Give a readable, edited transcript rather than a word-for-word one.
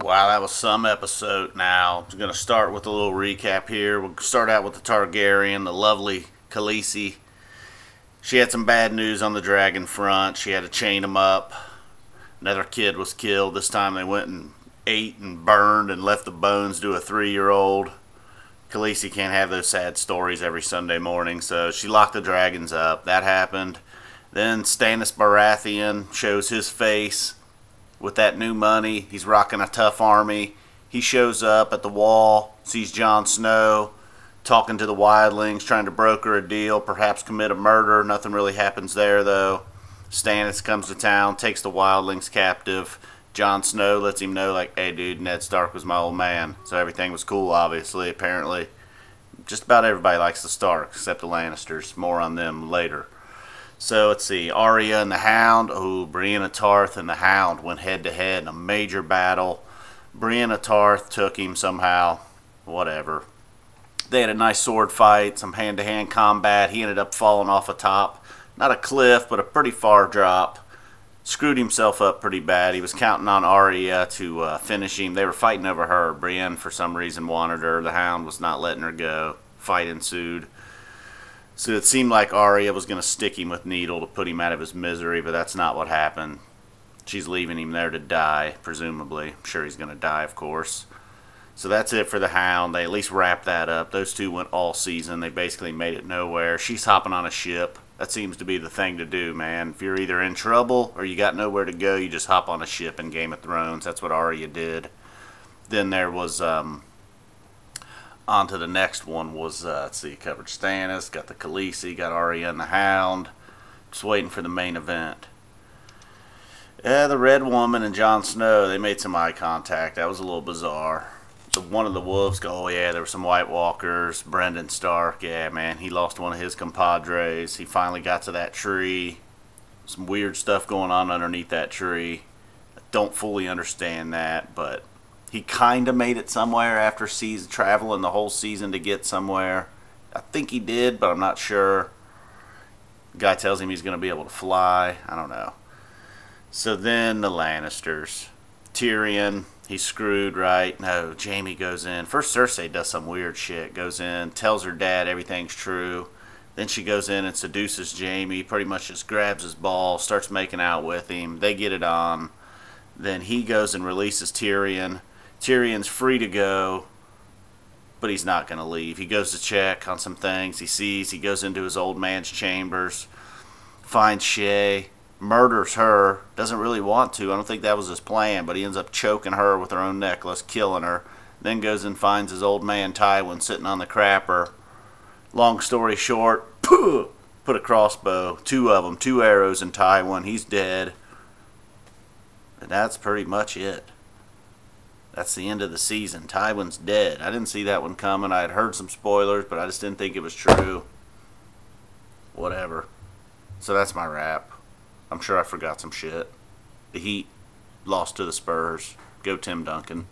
Wow, that was some episode now. I'm going to start with a little recap here. We'll start out with the Targaryen, the lovely Khaleesi. She had some bad news on the dragon front. She had to chain him up. Another kid was killed. This time they went and ate and burned and left the bones to a 3-year-old. Khaleesi can't have those sad stories every Sunday morning, so she locked the dragons up. That happened. Then Stannis Baratheon shows his face with that new money. He's rocking a tough army. He shows up at the wall, sees Jon Snow talking to the wildlings, trying to broker a deal, perhaps commit a murder. Nothing really happens there, though. Stannis comes to town, takes the wildlings captive. Jon Snow lets him know, like, hey, dude, Ned Stark was my old man. So everything was cool, obviously, apparently. Just about everybody likes the Starks, except the Lannisters. More on them later. So let's see, Arya and the Hound. Oh, Brienne Tarth and the Hound went head-to-head in a major battle. Brienne Tarth took him somehow. Whatever. They had a nice sword fight, some hand-to-hand combat. He ended up falling off a top. Not a cliff, but a pretty far drop. Screwed himself up pretty bad. He was counting on Arya to finish him. They were fighting over her. Brienne, for some reason, wanted her. The Hound was not letting her go. Fight ensued. So it seemed like Arya was going to stick him with needle to put him out of his misery, but that's not what happened. She's leaving him there to die, presumably. I'm sure he's going to die, of course. So that's it for the Hound. They at least wrapped that up. Those two went all season. They basically made it nowhere. She's hopping on a ship. That seems to be the thing to do, man. If you're either in trouble or you got nowhere to go, you just hop on a ship in Game of Thrones. That's what Arya did. Then there was... On to the next one was, let's see, covered Stannis, got the Khaleesi, got Arya and the Hound. Just waiting for the main event. Yeah, the Red Woman and Jon Snow, they made some eye contact. That was a little bizarre. So one of the wolves go, oh yeah, there were some White Walkers. Brendan Stark, yeah, man, he lost one of his compadres. He finally got to that tree. Some weird stuff going on underneath that tree. I don't fully understand that, but... he kind of made it somewhere after traveling the whole season to get somewhere. I think he did, but I'm not sure. The guy tells him he's going to be able to fly. I don't know. So then the Lannisters. Tyrion, he's screwed, right? No, Jaime goes in. First Cersei does some weird shit. Goes in, tells her dad everything's true. Then she goes in and seduces Jaime. Pretty much just grabs his ball, starts making out with him. They get it on. Then he goes and releases Tyrion. Tyrion's free to go, but he's not going to leave. He goes to check on some things. He goes into his old man's chambers, finds Shae, murders her, doesn't really want to. I don't think that was his plan, but he ends up choking her with her own necklace, killing her. Then goes and finds his old man Tywin sitting on the crapper. Long story short, put a crossbow, 2 of them, 2 arrows in Tywin. He's dead. And that's pretty much it. That's the end of the season. Tywin's dead. I didn't see that one coming. I had heard some spoilers, but I just didn't think it was true. Whatever. So that's my wrap. I'm sure I forgot some shit. The Heat lost to the Spurs. Go Tim Duncan.